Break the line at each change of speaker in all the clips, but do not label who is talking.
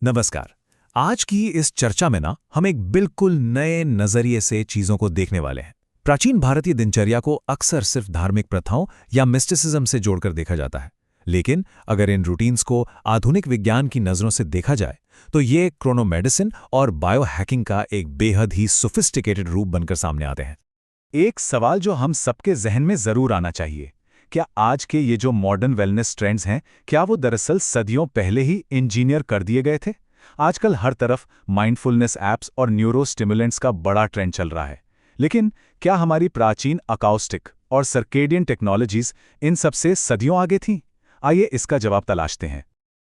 नमस्कार। आज की इस चर्चा में हम एक बिल्कुल नए नजरिए से चीजों को देखने वाले हैं। प्राचीन भारतीय दिनचर्या को अक्सर सिर्फ धार्मिक प्रथाओं या मिस्टिसिज्म से जोड़कर देखा जाता है, लेकिन अगर इन रूटीन्स को आधुनिक विज्ञान की नज़रों से देखा जाए तो ये क्रोनोमेडिसिन और बायोहैकिंग का एक बेहद ही सोफिस्टिकेटेड रूप बनकर सामने आते हैं।
एक सवाल जो हम सबके जहन में जरूर आना चाहिए, क्या आज के ये जो मॉडर्न वेलनेस ट्रेंड्स हैं, क्या वो दरअसल सदियों पहले ही इंजीनियर कर दिए गए थे? आजकल हर तरफ माइंडफुलनेस ऐप्स और न्यूरो स्टिमुलेंट्स का बड़ा ट्रेंड चल रहा है, लेकिन क्या हमारी प्राचीन अकाउस्टिक और सर्केडियन टेक्नोलॉजीज इन सबसे सदियों आगे थीं? आइए इसका जवाब तलाशते हैं।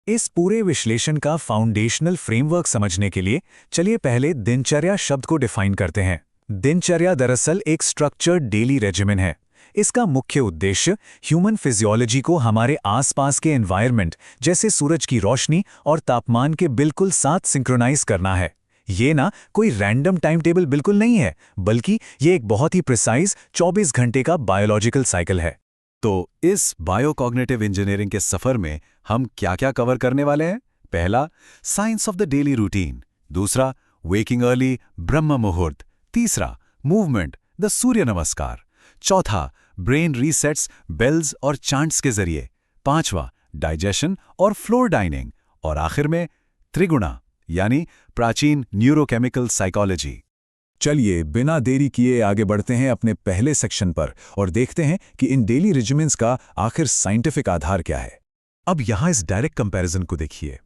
इस पूरे विश्लेषण का फाउंडेशनल फ्रेमवर्क समझने के लिए चलिए पहले दिनचर्या शब्द को डिफाइन करते हैं। दिनचर्या दरअसल एक स्ट्रक्चर्ड डेली रेजिमेन है। इसका मुख्य उद्देश्य ह्यूमन फिजियोलॉजी को हमारे आसपास के एनवायरनमेंट जैसे सूरज की रोशनी और तापमान के बिल्कुल साथ सिंक्रोनाइज करना है। ये कोई रैंडम टाइम टेबल बिल्कुल नहीं है, बल्कि ये एक बहुत ही प्रिसाइज 24 घंटे का बायोलॉजिकल साइकिल है।
तो इस बायोकॉग्निटिव इंजीनियरिंग के सफर में हम क्या-क्या कवर करने वाले हैं? पहला, science of the daily routine. दूसरा, वेकिंग अर्ली, ब्रह्म मुहूर्त। तीसरा, मूवमेंट, द सूर्य नमस्कार। चौथा, ब्रेन रीसेट्स, बेल्स और चांट्स के जरिए। पांचवा, डाइजेशन और फ्लोर डाइनिंग। और आखिर में त्रिगुणा, यानी प्राचीन न्यूरोकेमिकल साइकोलॉजी।
चलिए बिना देरी किए आगे बढ़ते हैं अपने पहले सेक्शन पर और देखते हैं कि इन डेली रिजिमेंट्स का आखिर साइंटिफिक आधार क्या है।
अब यहाँ इस डायरेक्ट कंपैरिजन को देखिए।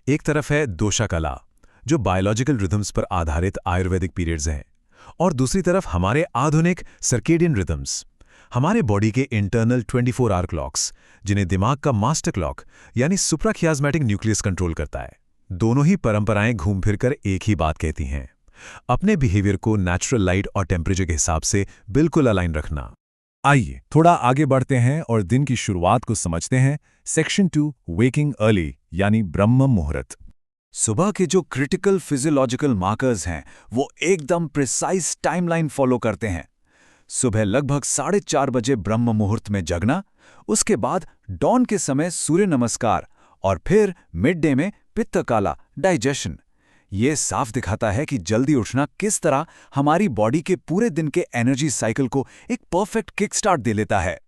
एक तरफ है दोषा कला, जो बायोलॉजिकल रिदम्स पर आधारित आयुर्वेदिक पीरियड्स हैं, और दूसरी तरफ हमारे आधुनिक सर्केडियन रिदम्स, हमारे बॉडी के इंटरनल 24 आवर क्लॉक्स, जिन्हें दिमाग का मास्टर क्लॉक यानी सुप्राकियाज्मेटिक न्यूक्लियस कंट्रोल करता है। दोनों ही परंपराएं घूम फिरकर एक ही बात कहती हैं, अपने बिहेवियर को नेचुरल लाइट और टेम्परेचर के हिसाब से बिल्कुल अलाइन रखना।
आइए थोड़ा आगे बढ़ते हैं और दिन की शुरुआत को समझते हैं। सेक्शन 2, वेकिंग अर्ली यानी ब्रह्म मुहूर्त।
सुबह के जो क्रिटिकल फिजियोलॉजिकल मार्कर्स हैं, वो एकदम प्रिसाइज टाइमलाइन फॉलो करते हैं। सुबह लगभग 4:30 बजे ब्रह्म मुहूर्त में जगना, उसके बाद डॉन के समय सूर्य नमस्कार और फिर मिड डे में पित्त काला डाइजेशन। ये साफ दिखाता है कि जल्दी उठना किस तरह हमारी बॉडी के पूरे दिन के एनर्जी साइकिल को एक परफेक्ट किक स्टार्ट दे लेता है।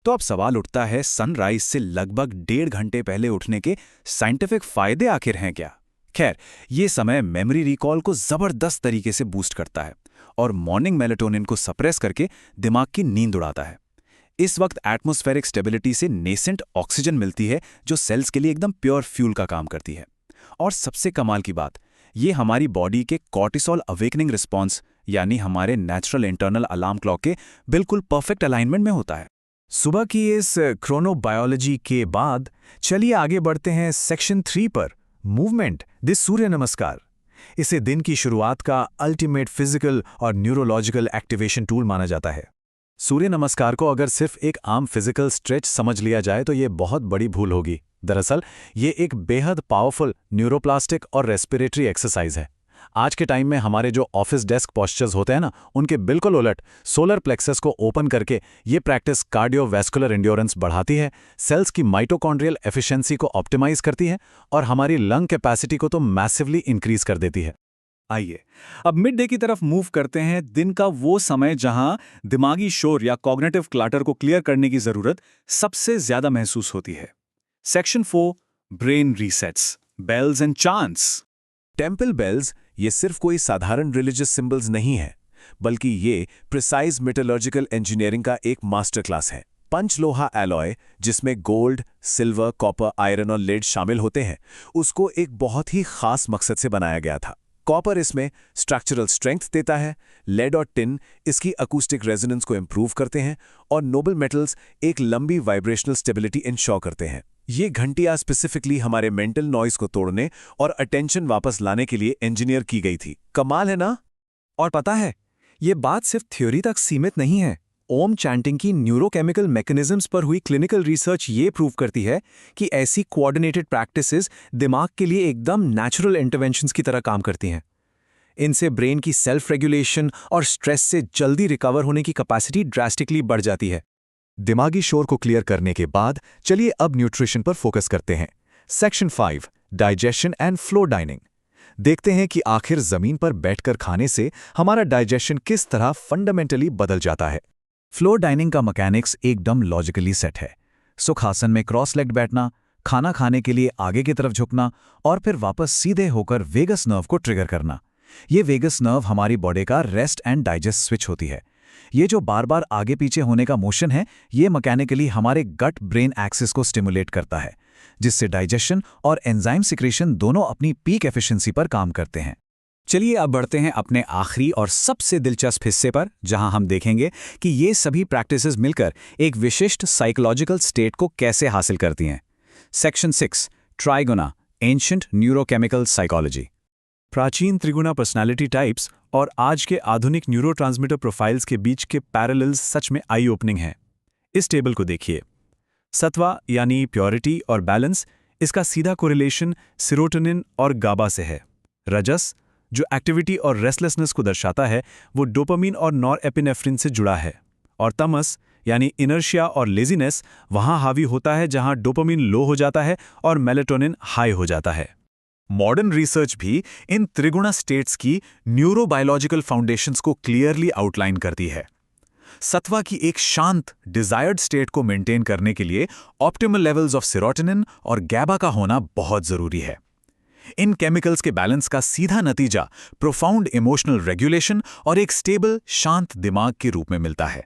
तो अब सवाल उठता है, सनराइज से लगभग 1.5 घंटे पहले उठने के साइंटिफिक फायदे आखिर हैं क्या? खैर, ये समय मेमोरी रिकॉल को जबरदस्त तरीके से बूस्ट करता है और मॉर्निंग मेलेटोनिन को सप्रेस करके दिमाग की नींद उड़ाता है। इस वक्त एटमॉस्फेरिक स्टेबिलिटी से नेसेंट ऑक्सीजन मिलती है, जो सेल्स के लिए एकदम प्योर फ्यूल का काम करती है। और सबसे कमाल की बात, ये हमारी बॉडी के कॉर्टिसोल अवेकनिंग रिस्पॉन्स यानी हमारे नेचुरल इंटरनल अलार्म क्लॉक के बिल्कुल परफेक्ट अलाइनमेंट में होता है।
सुबह की इस क्रोनोबायोलॉजी के बाद चलिए आगे बढ़ते हैं सेक्शन 3 पर, मूवमेंट, दिस सूर्य नमस्कार। इसे दिन की शुरुआत का अल्टीमेट फिजिकल और न्यूरोलॉजिकल एक्टिवेशन टूल माना जाता है। सूर्य नमस्कार को अगर सिर्फ एक आम फिजिकल स्ट्रेच समझ लिया जाए तो ये बहुत बड़ी भूल होगी। दरअसल ये एक बेहद पावरफुल न्यूरोप्लास्टिक और रेस्पिरेटरी एक्सरसाइज है। आज के टाइम में हमारे जो ऑफिस डेस्क पोस्चर्स होते हैं उनके बिल्कुल उलट सोलर प्लेक्सस को ओपन करके ये प्रैक्टिस कार्डियोवैस्कुलर एंड्योरेंस बढ़ाती है, सेल्स की माइटोकॉन्ड्रियल एफिशिएंसी को ऑप्टिमाइज करती है और हमारी लंग कैपेसिटी को तो मैसिवली इंक्रीज कर देती है।
आइए अब मिड डे की तरफ मूव करते हैं, दिन का वो समय जहां दिमागी शोर या कॉग्निटिव क्लटर को क्लियर करने की जरूरत सबसे ज्यादा महसूस होती है। Section 4, brain resets, bells and chants.
Temple bells ये सिर्फ कोई साधारण रिलीजियस सिंबल्स नहीं है, बल्कि ये प्रिसाइज मेटलर्जिकल इंजीनियरिंग का एक मास्टर क्लास है। पंचलोहा एलॉय, जिसमें गोल्ड, सिल्वर, कॉपर, आयरन और लेड शामिल होते हैं, उसको एक बहुत ही खास मकसद से बनाया गया था। कॉपर इसमें स्ट्रक्चरल स्ट्रेंथ देता है, लेड और टिन इसकी अकूस्टिक रेजोनेंस को इंप्रूव करते हैं, और नोबल मेटल्स एक लंबी वाइब्रेशनल स्टेबिलिटी इंश्योर करते हैं। ये घंटियां स्पेसिफिकली हमारे मेंटल नॉइज को तोड़ने और अटेंशन वापस लाने के लिए इंजीनियर की गई थी। कमाल है ना?
और पता है, ये बात सिर्फ थ्योरी तक सीमित नहीं है। ओम चैंटिंग की न्यूरोकेमिकल मैकेनिज्म्स पर हुई क्लिनिकल रिसर्च ये प्रूव करती है कि ऐसी कोऑर्डिनेटेड प्रैक्टिसेस दिमाग के लिए एकदम नेचुरल इंटरवेंशंस की तरह काम करती हैं। इनसे ब्रेन की सेल्फ रेगुलेशन और स्ट्रेस से जल्दी रिकवर होने की कैपेसिटी ड्रास्टिकली बढ़ जाती है।
दिमागी शोर को क्लियर करने के बाद चलिए अब न्यूट्रिशन पर फोकस करते हैं। Section 5, digestion and flow dining. देखते हैं कि आखिर जमीन पर बैठकर खाने से हमारा डाइजेशन किस तरह फंडामेंटली बदल जाता है। फ्लो डाइनिंग का मैकेनिक्स एकदम लॉजिकली सेट है। सुखासन में क्रॉस लेग्ड बैठना, खाना खाने के लिए आगे की तरफ झुकना और फिर वापस सीधे होकर वेगस नर्व को ट्रिगर करना। ये वेगस नर्व हमारी बॉडी का रेस्ट एंड डाइजेस्ट स्विच होती है। ये जो बार बार आगे पीछे होने का मोशन है, ये मैकेनिकली हमारे गट ब्रेन एक्सिस को स्टिमुलेट करता है, जिससे डाइजेशन और एंजाइम सिक्रेशन दोनों अपनी पीक एफिशिएंसी पर काम करते हैं।
चलिए अब बढ़ते हैं अपने आखिरी और सबसे दिलचस्प हिस्से पर, जहां हम देखेंगे कि ये सभी प्रैक्टिसेस मिलकर एक विशिष्ट साइकोलॉजिकल स्टेट को कैसे हासिल करती हैं। सेक्शन 6, ट्राइगोना, एंशिएंट न्यूरोकेमिकल साइकोलॉजी।
प्राचीन त्रिगुणा पर्सनालिटी टाइप्स और आज के आधुनिक न्यूरोट्रांसमीटर प्रोफाइल्स के बीच के पैरेलल्स सच में आई ओपनिंग हैं। इस टेबल को देखिए। सत्वा यानी प्योरिटी और बैलेंस, इसका सीधा कोरिलेशन सेरोटोनिन और गाबा से है। रजस, जो एक्टिविटी और रेस्टलेसनेस को दर्शाता है, वो डोपामीन और नॉरएपिनेफ्रिन से जुड़ा है। और तमस यानी इनर्शिया और लेजीनेस वहां हावी होता है जहां डोपामीन लो हो जाता है और मेलेटोनिन हाई हो जाता है।
मॉडर्न रिसर्च भी इन त्रिगुणा स्टेट्स की न्यूरोबायोलॉजिकल फाउंडेशंस को क्लियरली आउटलाइन करती है। सत्वा की एक शांत, डिजायर्ड स्टेट को मेंटेन करने के लिए ऑप्टिमल लेवल्स ऑफ सेरोटोनिन और गैबा का होना बहुत जरूरी है। इन केमिकल्स के बैलेंस का सीधा नतीजा प्रोफाउंड इमोशनल रेगुलेशन और एक स्टेबल, शांत दिमाग के रूप में मिलता है।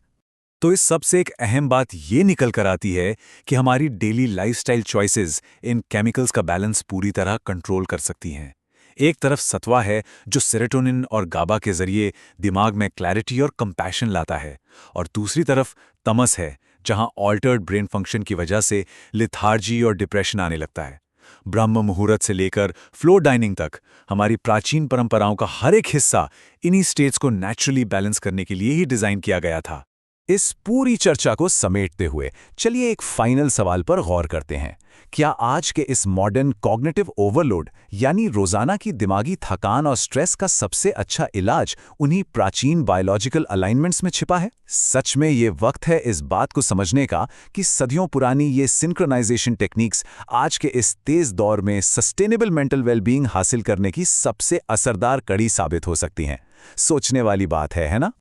तो इस सबसे एक अहम बात ये निकल कर आती है कि हमारी daily lifestyle choices in chemicals का बैलेंस पूरी तरह कंट्रोल कर सकती हैं। एक तरफ सत्वा है जो सेरोटोनिन और गाबा के जरिए दिमाग में क्लैरिटी और कंपैशन लाता है, और दूसरी तरफ तमस है जहां ऑल्टर्ड ब्रेन फंक्शन की वजह से लिथार्जी और डिप्रेशन आने लगता है। ब्रह्म मुहूर्त से लेकर फ्लो डाइनिंग तक हमारी प्राचीन परंपराओं का हर एक हिस्सा इन्हीं स्टेट्स को नेचुरली बैलेंस करने के लिए ही डिजाइन किया गया था। इस पूरी चर्चा को समेटते हुए चलिए एक फाइनल सवाल पर गौर करते हैं। क्या आज के इस मॉडर्न कॉग्निटिव ओवरलोड यानी रोजाना की दिमागी थकान और स्ट्रेस का सबसे अच्छा इलाज उन्हीं प्राचीन बायोलॉजिकल अलाइनमेंट्स में छिपा है? सच में ये वक्त है इस बात को समझने का कि सदियों पुरानी ये सिंक्रोनाइजेशन टेक्निक्स आज के इस तेज दौर में सस्टेनेबल मेंटल वेलबींग हासिल करने की सबसे असरदार कड़ी साबित हो सकती हैं। सोचने वाली बात है ना?